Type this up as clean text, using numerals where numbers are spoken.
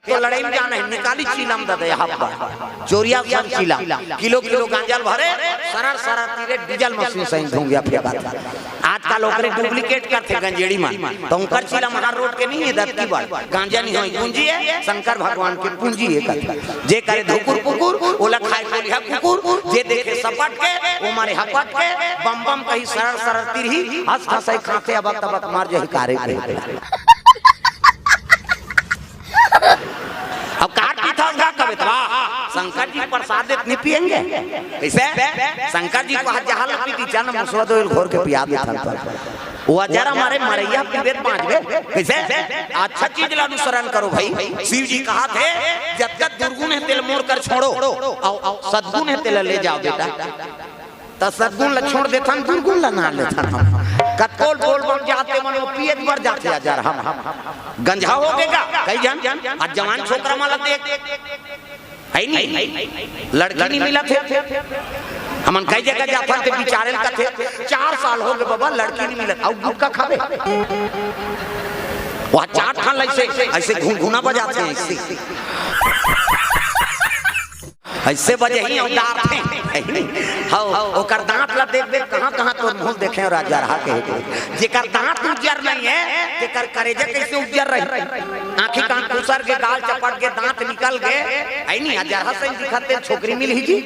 तो लड़ाई में जाना है, निकाली चीलम दे यहाँ पर चोरिया सब चीलम किलो किलो गांजल भरे सरर सरर तीरे डीजल मशीन से धूंगिया फेंका था। आजकल ओकरे डुप्लीकेट करते गंजेड़ी में तो उनकर चीलम हर रोड के नहीं है दत्ती बार गांजा नहीं होई पूंजी है शंकर भगवान की पूंजी है जे करे धुकुर पुकुर ओला खाए कोलिया कुकुर जे देखे सपट के ओ मारे हपट के बम बम कहीं सरर सरर तीर ही हंस हंस खाते अब तब मार जे कारे अब काट पीता उसका कभी तो शंकर जी प्रसाद इतनी पियेंगे कैसे शंकर जी को जहाल पीती जन्म मुसवा दो घोर के पिया देता वो जरा हमारे मरैया पीबे पांच बे कैसे अच्छा चीज ला अनुसरण करो भाई। शिव जी कहा थे जब तक दुर्गुण है तिल मोड़ कर छोड़ो सद्गुण है तिल ले जाओ बेटा तो सद्गुण ला छोड़ देता दुर्गुण ला ना लेता हम कतकोल बोल बोल जाते मनो पिए बढ़ जाते हजार हम गंजा हो गएगा कई जान आज जवान छोकरा माला देख है नहीं लड़की नहीं मिला थे हमन कई जगह जाता थे बिचारे का थे 4 साल हो गए बाबा लड़की नहीं मिला और गुटका खावे वहाँ 4 ठान ऐसे घुना बजाते हैं ऐसे बजे ही औदार थे हां ओकर दांत ला देख देख कहां तो मुंह देखे राजा रहा के जेकर दांत उज्जर नहीं है जेकर करेजे कैसे उज्जर रही आंखी कान कुसर के गाल चपट के दांत निकल गए है नहीं हजार हसन दिखते छोकरी मिल ही जी।